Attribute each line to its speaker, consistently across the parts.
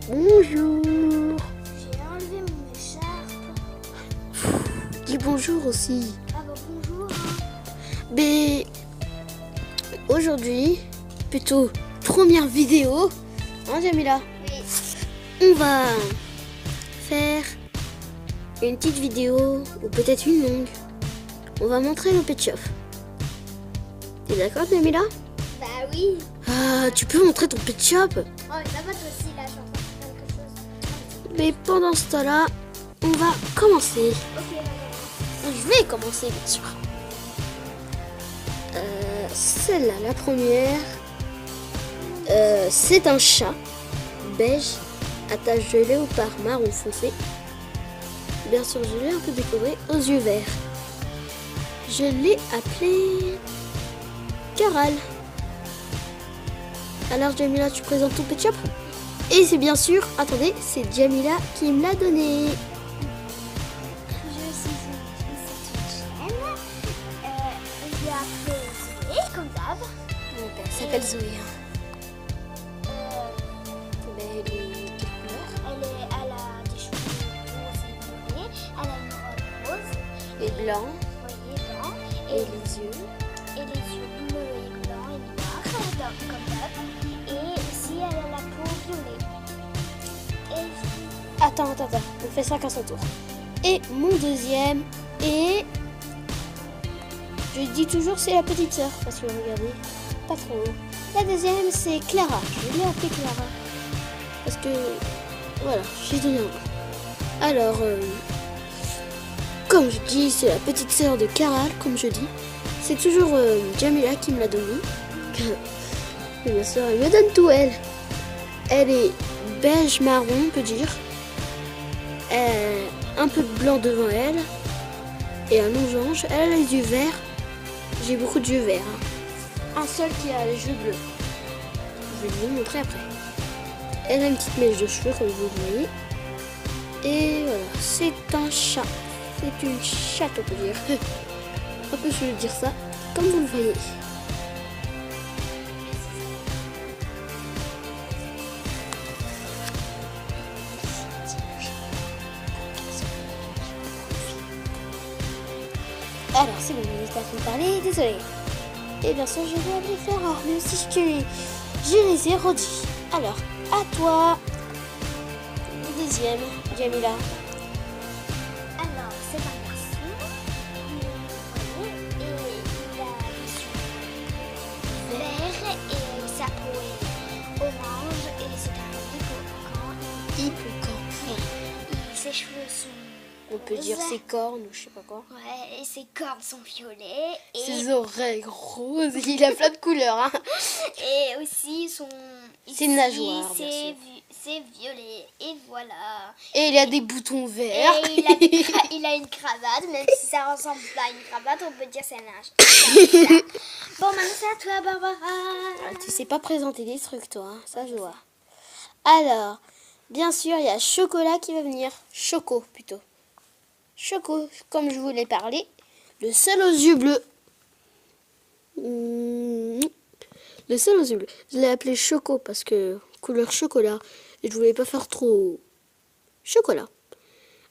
Speaker 1: Bonjour.
Speaker 2: J'ai enlevé mon écharpe.
Speaker 1: Dis bonjour aussi.
Speaker 2: Ah bah bonjour.
Speaker 1: Mais aujourd'hui, plutôt première vidéo, hein Jamila?
Speaker 2: Oui.
Speaker 1: On va faire une petite vidéo, ou peut-être une longue. On va montrer nos pet shops. T'es d'accord Jamila?
Speaker 2: Bah oui.
Speaker 1: Ah, tu peux montrer ton pet shop?
Speaker 2: Oh mais ça va toi aussi là, je suis en train de faire quelque chose.
Speaker 1: Mais pendant ce temps-là, on va commencer.
Speaker 2: Ok,
Speaker 1: Je vais commencer bien sûr. Celle-là, la première, c'est un chat beige à taches de léopard marron foncé. Bien sûr, je l'ai un peu décoré aux yeux verts. Je l'ai appelé Caral. Alors Jamila, tu présentes ton pet shop? Et c'est bien sûr, attendez, c'est Jamila qui me l'a donné.
Speaker 2: Je suis une chaîne. J'ai appelé Zoé comme d'hab.
Speaker 1: Elle s'appelle Zoé. Mais elle est quelle couleur?
Speaker 2: Elle a des cheveux roses et violets. Elle a une robe rose.
Speaker 1: Et blanc.
Speaker 2: Oui, blanc.
Speaker 1: Et les yeux.
Speaker 2: Et les yeux bleus et blancs et noirs, comme d'hab. Et aussi, elle a la peau violet. Et
Speaker 1: Attends, on fait ça qu'à son tour. Et mon deuxième est... Je dis toujours c'est la petite sœur, parce que regardez, pas trop. La deuxième c'est Clara, je l'ai appelée Clara. Parce que, voilà, j'ai donné un nom. Alors, comme je dis, c'est la petite sœur de Caral, comme je dis. C'est toujours Jamila qui me l'a donné. Et bien sûr, elle me donne tout elle. Elle est beige marron, on peut dire. Un peu de blanc devant elle et un losange. Elle a les yeux verts. J'ai beaucoup de yeux verts. Un seul qui a les yeux bleus. Je vais vous montrer après. Elle a une petite mèche de cheveux comme vous voyez. Et voilà, c'est un chat. C'est une chatte on peut dire. Un peu je vais dire ça, comme vous le voyez. Alors c'est bon, on est en train de parler, désolé. Et bien sûr je vais appeler Clara, même si je les ai redits. Alors, à toi. Le deuxième, Jamila.
Speaker 2: alors, c'est un garçon. Vous voyez, et il a des yeux verts et sa peau est orange et c'est un
Speaker 1: Hippocampe.
Speaker 2: Ses cheveux sont
Speaker 1: On peut dire ses cornes ou je sais pas quoi.
Speaker 2: ouais, et ses cornes sont violets et,
Speaker 1: Ses oreilles roses, il a plein de couleurs. Hein.
Speaker 2: et aussi son
Speaker 1: Ses nageoires, bien sûr.
Speaker 2: c'est violet et voilà.
Speaker 1: Et il a des boutons verts.
Speaker 2: Et il a une cravate, même si ça ressemble pas à une cravate, on peut dire c'est un âge. Bon, maintenant c'est à toi, Barbara.
Speaker 1: Ah, tu sais pas présenter des trucs, toi, hein, ça je vois. Alors, bien sûr, il y a Chocolat qui va venir. Choco, plutôt. Choco, comme je vous l'ai parlé, le seul aux yeux bleus. Le seul aux yeux bleus. Je l'ai appelé Choco parce que couleur chocolat. Et je voulais pas faire trop chocolat.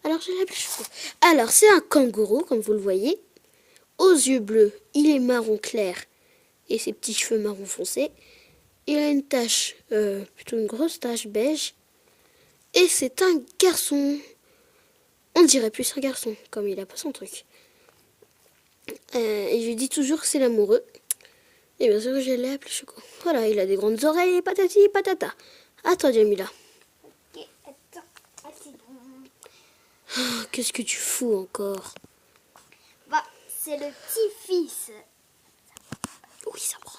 Speaker 1: Alors, je l'ai appelé Choco. Alors, c'est un kangourou, comme vous le voyez. Aux yeux bleus, il est marron clair et ses petits cheveux marron foncé. Il a une tache, plutôt une grosse tache beige. Et c'est un garçon. On dirait plus un garçon, comme il a pas son truc. Et je dis toujours que c'est l'amoureux. Et bien sûr, je l'ai appelé Choco. Voilà, il a des grandes oreilles, patati patata. À toi, Jamila.
Speaker 2: Ok, attends. Ah, c'est bon.
Speaker 1: Oh, qu'est-ce que tu fous encore?
Speaker 2: Bah, c'est le petit-fils.
Speaker 1: Oui, ça prend.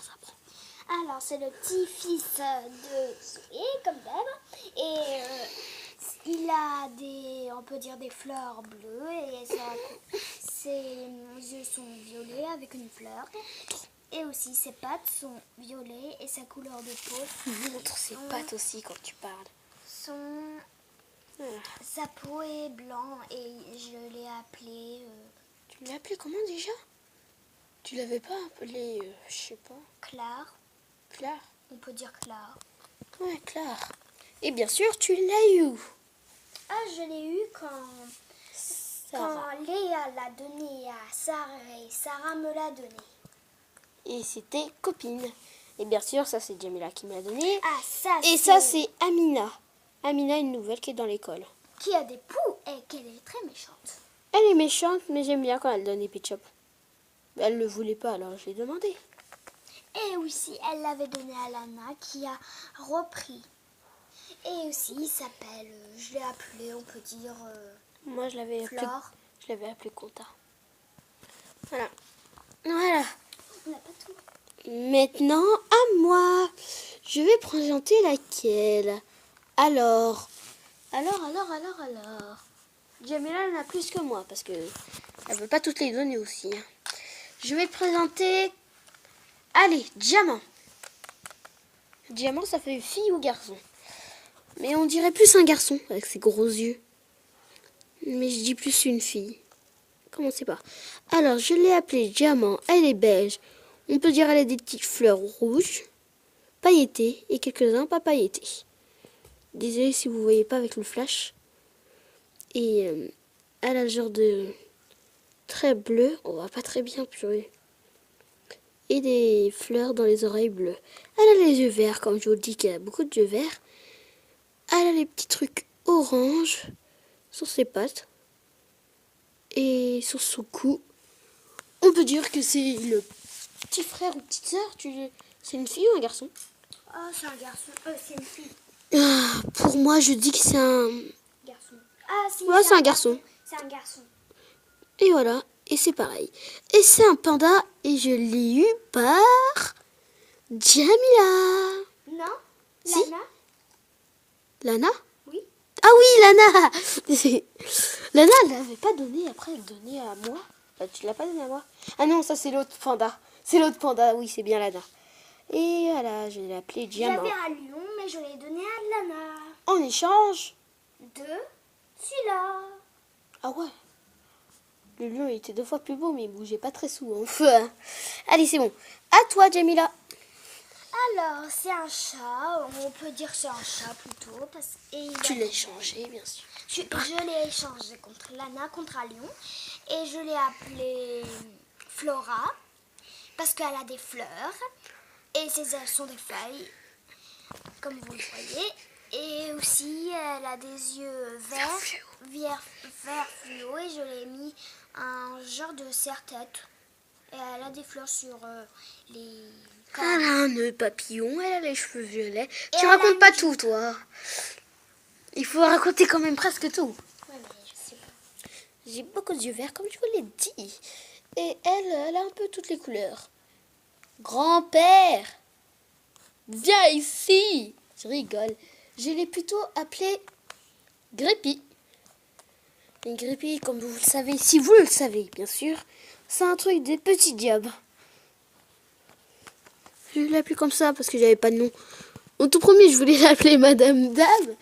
Speaker 2: Alors, c'est le petit-fils de Zoé, comme d'hab. Et il a on peut dire des fleurs bleues. Et ses yeux sont violets avec une fleur. Et aussi, ses pattes sont violets et sa couleur de peau.
Speaker 1: Montre ses pattes aussi quand tu parles.
Speaker 2: Sa peau est blanc et je l'ai appelé...
Speaker 1: Tu l'as appelé comment déjà? Tu l'avais pas appelé, je sais pas.
Speaker 2: Claire.
Speaker 1: Claire?
Speaker 2: On peut dire Claire.
Speaker 1: Ouais, Claire. Et bien sûr, tu l'as eu où?
Speaker 2: Ah, je l'ai eu quand Léa l'a donné à Sarah et Sarah me l'a donné.
Speaker 1: Et c'était copine. Et bien sûr, ça c'est Jamila qui me l'a donné.
Speaker 2: Ah, ça
Speaker 1: Et ça c'est Amina. Amina, une nouvelle qui est dans l'école.
Speaker 2: qui a des poux et qu'elle est très méchante.
Speaker 1: Elle est méchante, mais j'aime bien quand elle donne des pitch-up. Elle ne le voulait pas, alors je l'ai demandé.
Speaker 2: Et aussi, elle l'avait donné à Lana qui a repris. Et aussi, il s'appelle, je l'ai appelé, on peut dire,
Speaker 1: Moi, je l'avais appelé,
Speaker 2: Flore.
Speaker 1: Conta. Voilà. Voilà.
Speaker 2: On n'a pas tout.
Speaker 1: Maintenant, à moi. Je vais présenter laquelle. Alors. Jamila en a plus que moi, parce que elle veut pas toutes les donner aussi. Hein. Je vais te présenter... Allez, Diamant. Diamant, ça fait fille ou garçon? Mais on dirait plus un garçon, avec ses gros yeux. Mais je dis plus une fille. Commencez pas. Alors, je l'ai appelée Diamant. Elle est beige. On peut dire elle a des petites fleurs rouges, pailletées, et quelques-uns pas pailletés. Désolée si vous voyez pas avec le flash. Et elle a un genre de trait bleu. On voit pas très bien, purée. Et des fleurs dans les oreilles bleues. Elle a les yeux verts, comme je vous dis qu'elle a beaucoup de yeux verts. Elle a les petits trucs orange sur ses pattes. Et sur son cou. On peut dire que c'est le petit frère ou petite sœur. C'est une fille ou un garçon?
Speaker 2: Oh, c'est un garçon. C'est une fille.
Speaker 1: Pour moi, je dis que c'est un...
Speaker 2: Garçon. Ah, si,
Speaker 1: Ouais, c'est un garçon.
Speaker 2: C'est un garçon.
Speaker 1: Et voilà. Et c'est pareil. Et c'est un panda. Et je l'ai eu par... Jamila.
Speaker 2: Non?
Speaker 1: Si.
Speaker 2: Lana?
Speaker 1: Lana?
Speaker 2: Oui.
Speaker 1: Ah oui, Lana. Lana, elle l'avait pas donné. Après, elle donnait à moi. Tu l'as pas donné à moi? Ah non, ça c'est l'autre panda. C'est l'autre panda. Oui, c'est bien Lana. Et voilà, je l'ai appelée Diamant.
Speaker 2: J'avais un lion, mais je l'ai donné à Lana.
Speaker 1: En échange
Speaker 2: De celui-là.
Speaker 1: Ah ouais. Le lion était 2 fois plus beau, mais il bougeait pas très souvent. Enfin. Allez, c'est bon. À toi, Jamila.
Speaker 2: Alors, c'est un chat. On peut dire que c'est un chat plutôt.
Speaker 1: Tu l'as échangé, bien sûr.
Speaker 2: Je l'ai échangé contre Lana, contre un lion. Et je l'ai appelée Flora. Parce qu'elle a des fleurs. Et ses ailes sont des feuilles. Comme vous le voyez. Et aussi, elle a des yeux vert fluo. Et je l'ai mis un genre de serre-tête. Et elle a des fleurs sur les...
Speaker 1: Elle a un nœud papillon, elle a les cheveux violets.
Speaker 2: Et
Speaker 1: Tu
Speaker 2: elle
Speaker 1: racontes
Speaker 2: a
Speaker 1: pas tout, toi. Il faut raconter quand même presque tout.
Speaker 2: Ouais, mais je sais pas.
Speaker 1: J'ai beaucoup de yeux verts, comme je vous l'ai dit. Et elle a un peu toutes les couleurs. Grand-père, viens ici. Je rigole. Je l'ai plutôt appelé Grippy. Et Grippy, comme vous le savez, si vous le savez, bien sûr, c'est un truc des petits diables. Je l'ai appelé comme ça parce que j'avais pas de nom. Au tout premier, je voulais l'appeler Madame Dame.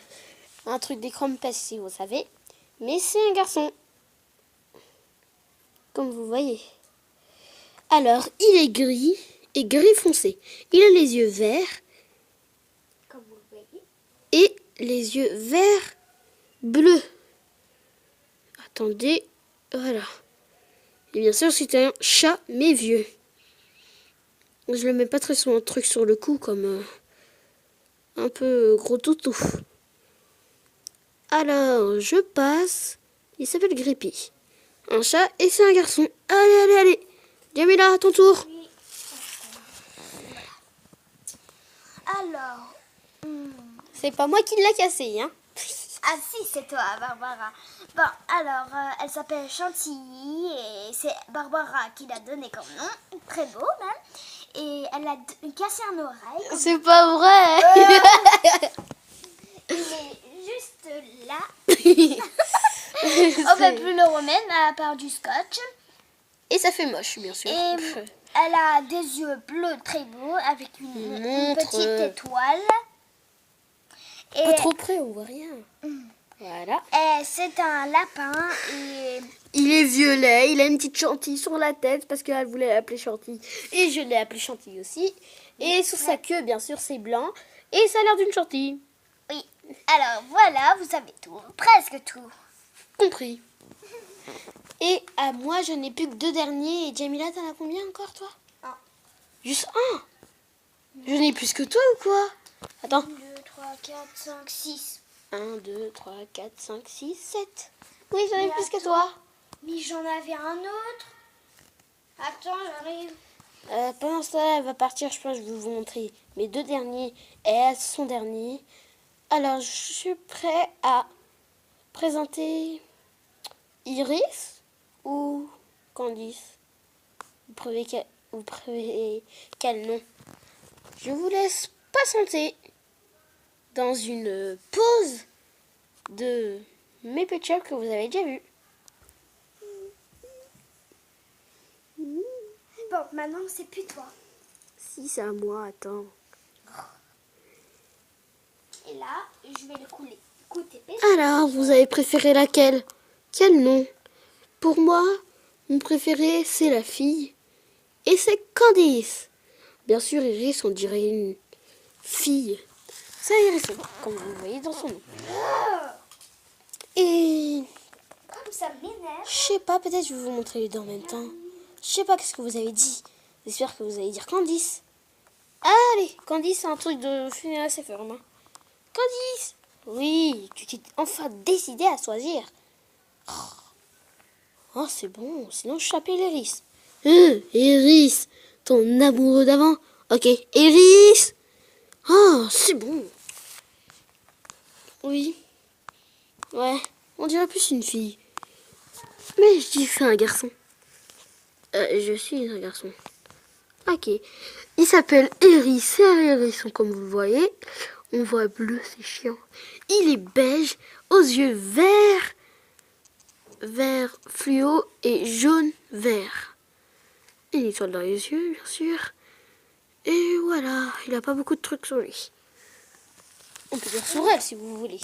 Speaker 1: Un truc des crampes, si vous savez. Mais c'est un garçon. Comme vous voyez. Alors, il est gris et gris foncé. Il a les yeux verts
Speaker 2: Comme vous le voyez.
Speaker 1: et les yeux verts bleus. Attendez, voilà. Et bien sûr, c'est un chat, mais vieux. Je le mets pas très souvent un truc sur le cou comme un peu gros toutou. Alors, je passe. Il s'appelle Grippy. Un chat et c'est un garçon. Allez. Jamila, à ton tour.
Speaker 2: Oui. Alors,
Speaker 1: C'est pas moi qui l'a cassé, hein.
Speaker 2: ah si, c'est toi, Barbara. Bon, alors, elle s'appelle Chantilly et c'est Barbara qui l'a donné comme nom. Très beau, même. Et elle a cassé un oreille.
Speaker 1: C'est pas vrai.
Speaker 2: Il est juste là. On peut plus le remettre à part du scotch.
Speaker 1: Et ça fait moche, bien sûr.
Speaker 2: Et elle a des yeux bleus très beaux avec une
Speaker 1: Montre.
Speaker 2: petite étoile. Et
Speaker 1: Pas trop près, on voit rien. Voilà.
Speaker 2: c'est un lapin et
Speaker 1: Il est violet, il a une petite chantilly sur la tête parce qu'elle voulait l'appeler Chantilly. Et je l'ai appelé Chantilly aussi. Et sur sa queue, bien sûr, c'est blanc. Et ça a l'air d'une chantilly.
Speaker 2: Oui. Alors voilà, vous savez tout. Presque tout.
Speaker 1: Compris. Et à moi, je n'ai plus que 2 derniers. Et Jamila, t'en as combien encore, toi?
Speaker 2: Un.
Speaker 1: Juste un? Je n'ai plus que toi ou quoi? Attends.
Speaker 2: 2, 3, 4, 5, 6.
Speaker 1: 1, 2, 3, 4, 5, 6, 7. Oui, j'en ai
Speaker 2: Mais
Speaker 1: plus que
Speaker 2: attends.
Speaker 1: toi.
Speaker 2: Mais j'en avais un autre. Attends, j'arrive.
Speaker 1: Pendant ce temps-là, elle va partir. Je pense que je vais vous montrer mes 2 derniers et son dernier. Alors, je suis prêt à présenter Iris ou Candice. Vous préférez quel nom? Je vous laisse patienter dans une pause de mes petits que vous avez déjà vus.
Speaker 2: Bon, maintenant, c'est plus toi.
Speaker 1: Si, c'est à moi, attends.
Speaker 2: Et là, je vais le couler. Écoutez,
Speaker 1: Alors, vous avez préféré laquelle? Quel nom? Pour moi, mon préféré, c'est la fille. Et c'est Candice. Bien sûr, Iris, on dirait une fille. C'est Iris, comme vous le voyez dans son nom. Et
Speaker 2: comme ça m'énerve.
Speaker 1: je sais pas, peut-être je vais vous montrer les deux en même temps. Je sais pas qu'est-ce que vous avez dit. J'espère que vous allez dire Candice. Allez, Candice, c'est un truc de funérailles assez ferme. Hein. Candice! Oui, tu t'es enfin décidé à choisir. Oh, c'est bon, sinon je t'appelle Iris. Iris, ton amoureux d'avant. Ok, Iris! Oh, c'est bon. Oui. Ouais, on dirait plus une fille. Mais je dis que c'est un garçon. Je suis un garçon. Ok. Il s'appelle Iris. C'est un hérisson, comme vous le voyez. On voit bleu, c'est chiant. Il est beige, aux yeux verts, vert fluo et jaune vert. Et une étoile dans les yeux, bien sûr. Et voilà, il n'a pas beaucoup de trucs sur lui. On peut dire sur elle, si vous voulez.